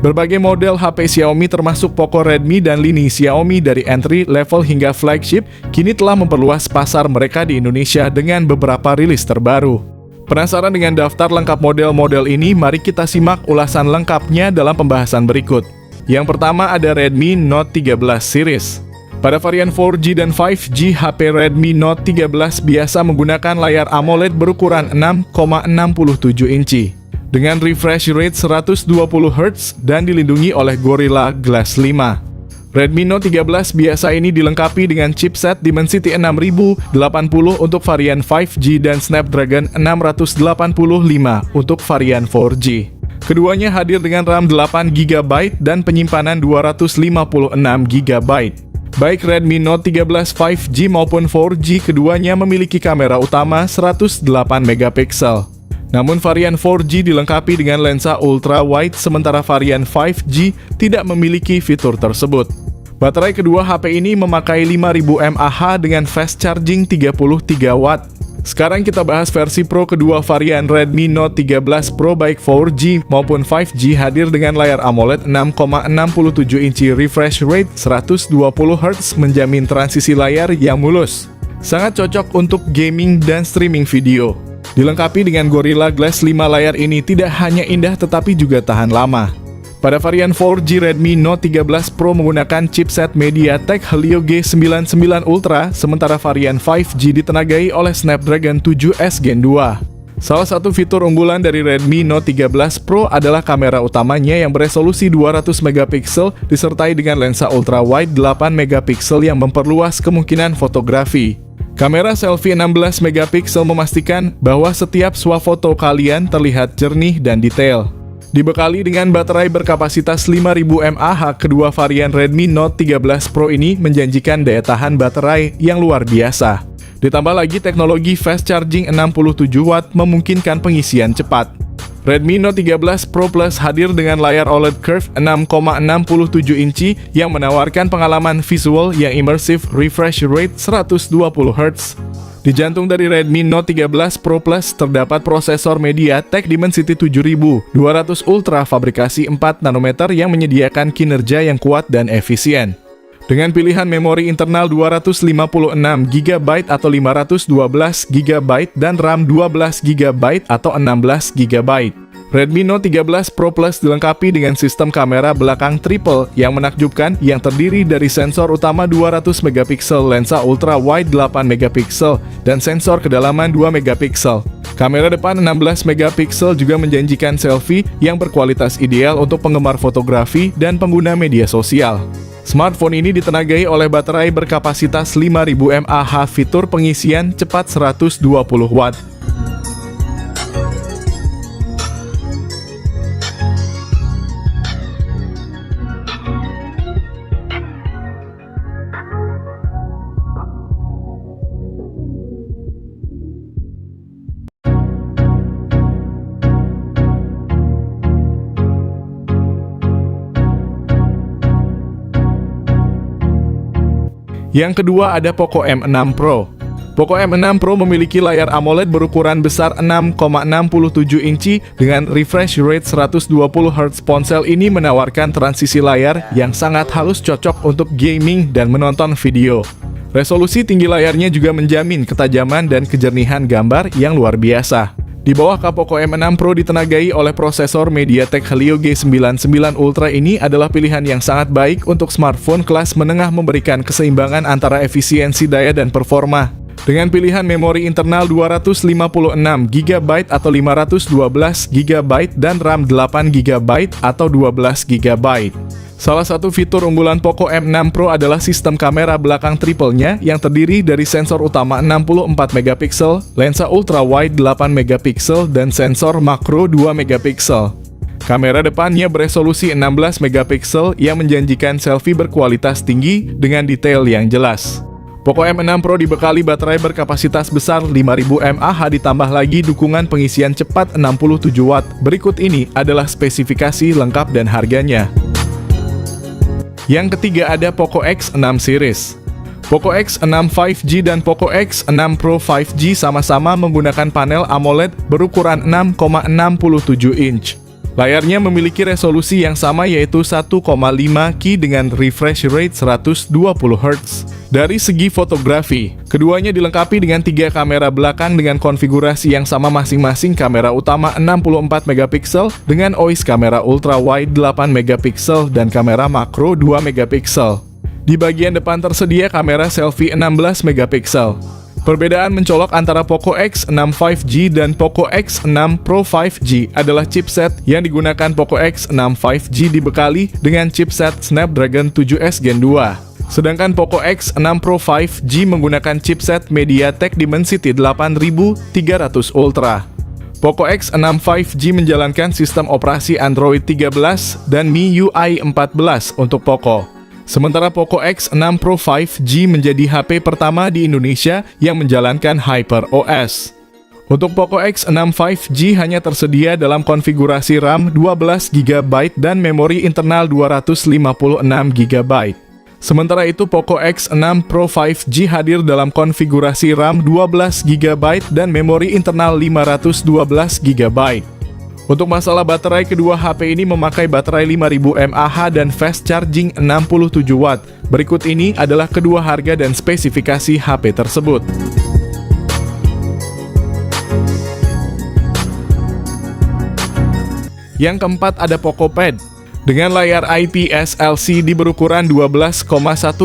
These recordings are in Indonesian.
Berbagai model HP Xiaomi termasuk Poco, Redmi, dan lini Xiaomi dari entry level hingga flagship kini telah memperluas pasar mereka di Indonesia dengan beberapa rilis terbaru. Penasaran dengan daftar lengkap model-model ini? Mari kita simak ulasan lengkapnya dalam pembahasan berikut. Yang pertama ada Redmi Note 13 series. Pada varian 4G dan 5G, HP Redmi Note 13 biasa menggunakan layar AMOLED berukuran 6,67 inci. Dengan refresh rate 120 Hz dan dilindungi oleh Gorilla Glass 5. Redmi Note 13 biasa ini dilengkapi dengan chipset Dimensity 6080 untuk varian 5G dan Snapdragon 685 untuk varian 4G. Keduanya hadir dengan RAM 8GB dan penyimpanan 256GB. Baik Redmi Note 13 5G maupun 4G, keduanya memiliki kamera utama 108 MP. Namun varian 4G dilengkapi dengan lensa ultra wide, sementara varian 5G tidak memiliki fitur tersebut. Baterai kedua HP ini memakai 5000 mAh dengan fast charging 33 Watt. Sekarang kita bahas versi Pro kedua varian Redmi Note 13 Pro baik 4G maupun 5G hadir dengan layar AMOLED 6,67 inci, refresh rate 120 Hz menjamin transisi layar yang mulus. Sangat cocok untuk gaming dan streaming video. Dilengkapi dengan Gorilla Glass 5, layar ini tidak hanya indah tetapi juga tahan lama. Pada varian 4G, Redmi Note 13 Pro menggunakan chipset MediaTek Helio G99 Ultra, sementara varian 5G ditenagai oleh Snapdragon 7S Gen 2. Salah satu fitur unggulan dari Redmi Note 13 Pro adalah kamera utamanya yang beresolusi 200 MP disertai dengan lensa ultra wide 8 MP yang memperluas kemungkinan fotografi. Kamera selfie 16 MP memastikan bahwa setiap swafoto kalian terlihat jernih dan detail. Dibekali dengan baterai berkapasitas 5000 mAh, kedua varian Redmi Note 13 Pro ini menjanjikan daya tahan baterai yang luar biasa. Ditambah lagi teknologi fast charging 67 Watt memungkinkan pengisian cepat. Redmi Note 13 Pro Plus hadir dengan layar OLED Curve 6,67 inci yang menawarkan pengalaman visual yang imersif, refresh rate 120 Hz. Di jantung dari Redmi Note 13 Pro Plus terdapat prosesor MediaTek Dimensity 7200 Ultra fabrikasi 4 nanometer yang menyediakan kinerja yang kuat dan efisien. Dengan pilihan memori internal 256GB atau 512GB dan RAM 12GB atau 16GB. Redmi Note 13 Pro Plus dilengkapi dengan sistem kamera belakang triple yang menakjubkan yang terdiri dari sensor utama 200MP, lensa ultra wide 8MP, dan sensor kedalaman 2MP. Kamera depan 16MP juga menjanjikan selfie yang berkualitas ideal untuk penggemar fotografi dan pengguna media sosial. Smartphone ini ditenagai oleh baterai berkapasitas 5000 mAh, fitur pengisian cepat 120 Watt. Yang kedua ada Poco M6 Pro. Poco M6 Pro memiliki layar AMOLED berukuran besar 6,67 inci dengan refresh rate 120 Hz. Ponsel ini menawarkan transisi layar yang sangat halus, cocok untuk gaming dan menonton video. Resolusi tinggi layarnya juga menjamin ketajaman dan kejernihan gambar yang luar biasa. Di bawah Poco M6 Pro ditenagai oleh prosesor MediaTek Helio G99 Ultra. Ini adalah pilihan yang sangat baik untuk smartphone kelas menengah, memberikan keseimbangan antara efisiensi daya dan performa. Dengan pilihan memori internal 256GB atau 512GB dan RAM 8GB atau 12GB. Salah satu fitur unggulan Poco M6 Pro adalah sistem kamera belakang triple-nya yang terdiri dari sensor utama 64MP, lensa ultra wide 8MP, dan sensor makro 2MP. Kamera depannya beresolusi 16MP yang menjanjikan selfie berkualitas tinggi dengan detail yang jelas. Poco M6 Pro dibekali baterai berkapasitas besar 5000 mAh, ditambah lagi dukungan pengisian cepat 67 Watt. Berikut ini adalah spesifikasi lengkap dan harganya. Yang ketiga ada Poco X6 series. Poco X6 5G dan Poco X6 Pro 5G sama-sama menggunakan panel AMOLED berukuran 6,67 inch. Layarnya memiliki resolusi yang sama yaitu 1,5K dengan refresh rate 120 Hz. Dari segi fotografi, keduanya dilengkapi dengan 3 kamera belakang dengan konfigurasi yang sama masing-masing. Kamera utama 64 megapiksel dengan OIS kamera ultra wide 8 megapiksel dan kamera makro 2 megapiksel. Di bagian depan tersedia kamera selfie 16 megapiksel. Perbedaan mencolok antara Poco X6 5G dan Poco X6 Pro 5G adalah chipset yang digunakan. Poco X6 5G dibekali dengan chipset Snapdragon 7S Gen 2. Sedangkan Poco X6 Pro 5G menggunakan chipset MediaTek Dimensity 8300 Ultra. Poco X6 5G menjalankan sistem operasi Android 13 dan MIUI 14 untuk Poco. Sementara Poco X6 Pro 5G menjadi HP pertama di Indonesia yang menjalankan HyperOS. Untuk Poco X6 5G hanya tersedia dalam konfigurasi RAM 12GB dan memori internal 256GB. Sementara itu Poco X6 Pro 5G hadir dalam konfigurasi RAM 12GB dan memori internal 512GB. Untuk masalah baterai, kedua HP ini memakai baterai 5000 mAh dan fast charging 67 Watt. Berikut ini adalah kedua harga dan spesifikasi HP tersebut. Yang keempat ada Poco Pad. Dengan layar IPS LCD berukuran 12,1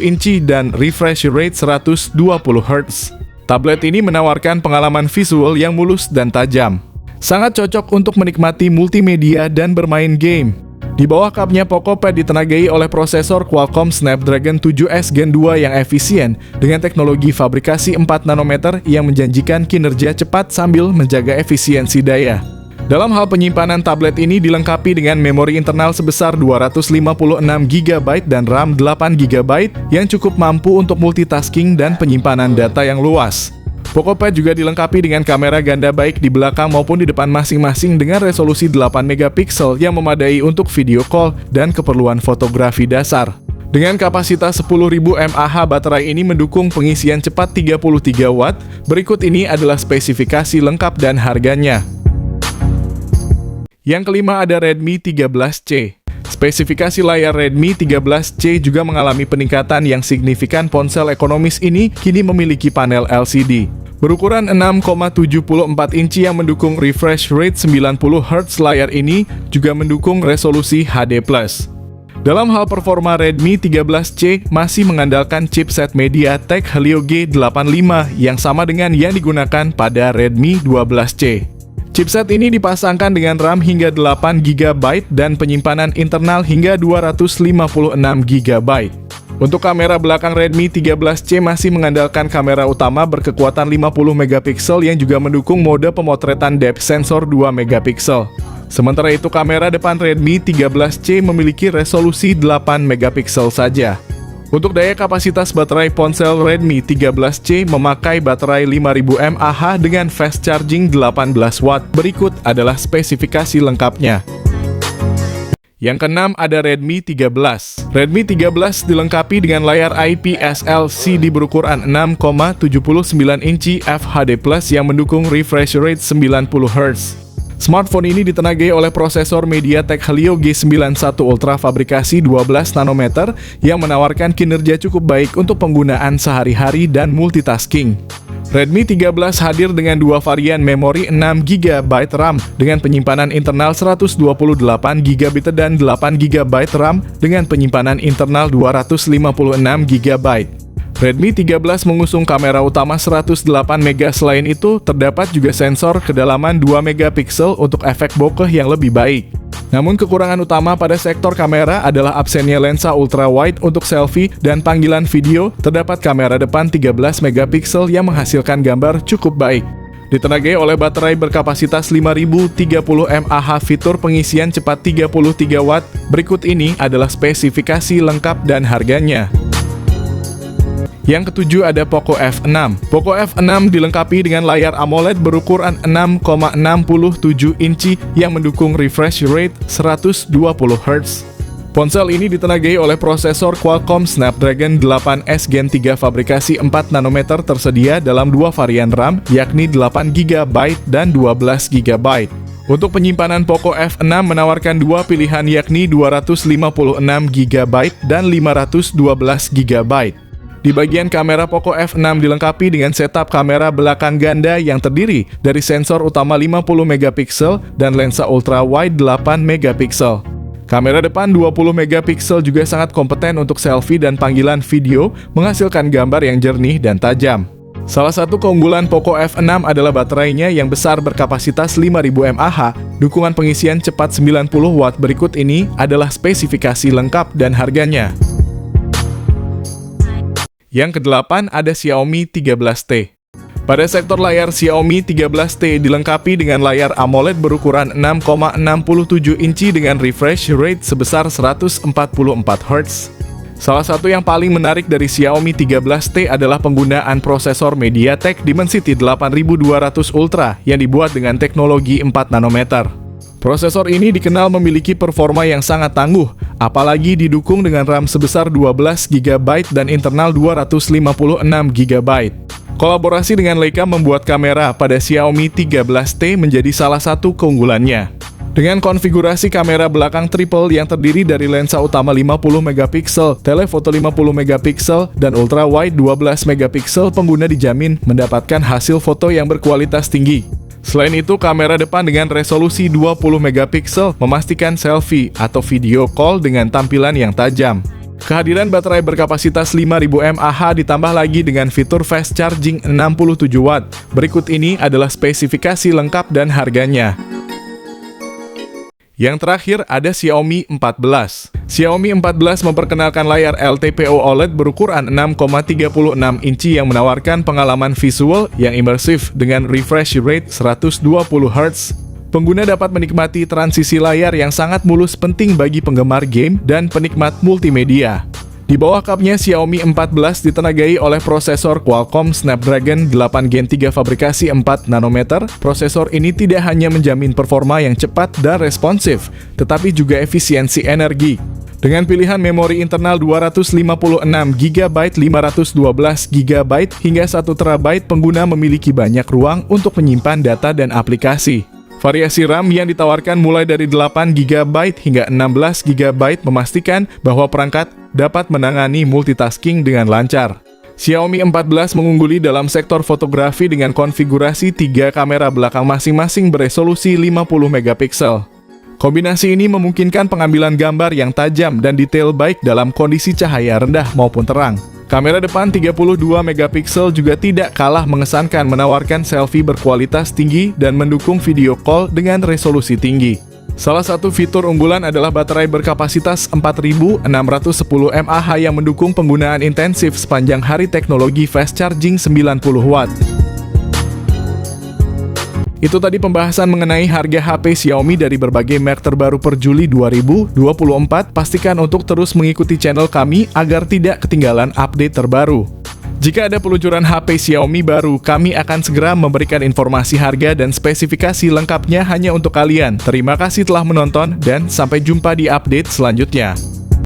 inci dan refresh rate 120 Hz. Tablet ini menawarkan pengalaman visual yang mulus dan tajam. Sangat cocok untuk menikmati multimedia dan bermain game. Di bawah kapnya Poco Pad ditenagai oleh prosesor Qualcomm Snapdragon 7S Gen 2 yang efisien dengan teknologi fabrikasi 4 nanometer yang menjanjikan kinerja cepat sambil menjaga efisiensi daya. Dalam hal penyimpanan, tablet ini dilengkapi dengan memori internal sebesar 256GB dan RAM 8GB yang cukup mampu untuk multitasking dan penyimpanan data yang luas. Poco Pad juga dilengkapi dengan kamera ganda baik di belakang maupun di depan masing-masing dengan resolusi 8 megapiksel yang memadai untuk video call dan keperluan fotografi dasar. Dengan kapasitas 10.000 mAh, baterai ini mendukung pengisian cepat 33 Watt. Berikut ini adalah spesifikasi lengkap dan harganya. Yang kelima ada Redmi 13C. Spesifikasi layar Redmi 13C juga mengalami peningkatan yang signifikan. Ponsel ekonomis ini kini memiliki panel LCD berukuran 6,74 inci yang mendukung refresh rate 90 Hz. Layar ini juga mendukung resolusi HD+. Dalam hal performa, Redmi 13C masih mengandalkan chipset MediaTek Helio G85 yang sama dengan yang digunakan pada Redmi 12C. Chipset ini dipasangkan dengan RAM hingga 8GB dan penyimpanan internal hingga 256GB. Untuk kamera belakang, Redmi 13C masih mengandalkan kamera utama berkekuatan 50 megapiksel yang juga mendukung mode pemotretan depth sensor 2 megapiksel. Sementara itu, kamera depan Redmi 13C memiliki resolusi 8 megapiksel saja. Untuk daya kapasitas baterai, ponsel Redmi 13C memakai baterai 5000 mAh dengan fast charging 18 Watt. Berikut adalah spesifikasi lengkapnya. Yang keenam ada Redmi 13. Redmi 13 dilengkapi dengan layar IPS LCD berukuran 6,79 inci FHD+ yang mendukung refresh rate 90 Hz. Smartphone ini ditenagai oleh prosesor MediaTek Helio G91 Ultra fabrikasi 12 nanometer yang menawarkan kinerja cukup baik untuk penggunaan sehari-hari dan multitasking. Redmi 13 hadir dengan dua varian memori 6GB RAM dengan penyimpanan internal 128GB dan 8GB RAM dengan penyimpanan internal 256GB. Redmi 13 mengusung kamera utama 108MP. Selain itu, terdapat juga sensor kedalaman 2MP untuk efek bokeh yang lebih baik. Namun kekurangan utama pada sektor kamera adalah absennya lensa ultra wide untuk selfie dan panggilan video. Terdapat kamera depan 13MP yang menghasilkan gambar cukup baik. Ditenagai oleh baterai berkapasitas 5030 mAh, fitur pengisian cepat 33 Watt. Berikut ini adalah spesifikasi lengkap dan harganya. Yang ketujuh ada Poco F6. Poco F6 dilengkapi dengan layar AMOLED berukuran 6,67 inci yang mendukung refresh rate 120 Hz. Ponsel ini ditenagai oleh prosesor Qualcomm Snapdragon 8S Gen 3 fabrikasi 4 nanometer, tersedia dalam dua varian RAM yakni 8GB dan 12GB. Untuk penyimpanan Poco F6 menawarkan dua pilihan yakni 256GB dan 512GB. Di bagian kamera Poco F6 dilengkapi dengan setup kamera belakang ganda yang terdiri dari sensor utama 50MP dan lensa ultra wide 8MP. Kamera depan 20MP juga sangat kompeten untuk selfie dan panggilan video, menghasilkan gambar yang jernih dan tajam. Salah satu keunggulan Poco F6 adalah baterainya yang besar berkapasitas 5000 mAh. Dukungan pengisian cepat 90W. Berikut ini adalah spesifikasi lengkap dan harganya. Yang ke-8 ada Xiaomi 13T. Pada sektor layar, Xiaomi 13T dilengkapi dengan layar AMOLED berukuran 6,67 inci dengan refresh rate sebesar 144Hz. Salah satu yang paling menarik dari Xiaomi 13T adalah penggunaan prosesor MediaTek Dimensity 8200 Ultra yang dibuat dengan teknologi 4 nanometer. Prosesor ini dikenal memiliki performa yang sangat tangguh, apalagi didukung dengan RAM sebesar 12GB dan internal 256GB. Kolaborasi dengan Leica membuat kamera pada Xiaomi 13T menjadi salah satu keunggulannya. Dengan konfigurasi kamera belakang triple yang terdiri dari lensa utama 50MP, telefoto 50MP, dan ultra wide 12MP, pengguna dijamin mendapatkan hasil foto yang berkualitas tinggi. Selain itu, kamera depan dengan resolusi 20MP memastikan selfie atau video call dengan tampilan yang tajam. Kehadiran baterai berkapasitas 5000 mAh ditambah lagi dengan fitur fast charging 67W. Berikut ini adalah spesifikasi lengkap dan harganya. Yang terakhir ada Xiaomi 14. Xiaomi 14 memperkenalkan layar LTPO OLED berukuran 6,36 inci yang menawarkan pengalaman visual yang imersif dengan refresh rate 120Hz. Pengguna dapat menikmati transisi layar yang sangat mulus, penting bagi penggemar game dan penikmat multimedia. Di bawah kapnya, Xiaomi 14 ditenagai oleh prosesor Qualcomm Snapdragon 8 Gen 3 fabrikasi 4 nanometer. Prosesor ini tidak hanya menjamin performa yang cepat dan responsif, tetapi juga efisiensi energi. Dengan pilihan memori internal 256GB, 512GB, hingga 1TB, pengguna memiliki banyak ruang untuk menyimpan data dan aplikasi. Variasi RAM yang ditawarkan mulai dari 8GB hingga 16GB memastikan bahwa perangkat dapat menangani multitasking dengan lancar. Xiaomi 14 mengungguli dalam sektor fotografi dengan konfigurasi 3 kamera belakang masing-masing beresolusi 50MP. Kombinasi ini memungkinkan pengambilan gambar yang tajam dan detail baik dalam kondisi cahaya rendah maupun terang. Kamera depan 32MP juga tidak kalah mengesankan, menawarkan selfie berkualitas tinggi dan mendukung video call dengan resolusi tinggi. Salah satu fitur unggulan adalah baterai berkapasitas 4610 mAh yang mendukung penggunaan intensif sepanjang hari, teknologi fast charging 90W. Itu tadi pembahasan mengenai harga HP Xiaomi dari berbagai merek terbaru per Juli 2024. Pastikan untuk terus mengikuti channel kami agar tidak ketinggalan update terbaru. Jika ada peluncuran HP Xiaomi baru, kami akan segera memberikan informasi harga dan spesifikasi lengkapnya hanya untuk kalian. Terima kasih telah menonton dan sampai jumpa di update selanjutnya.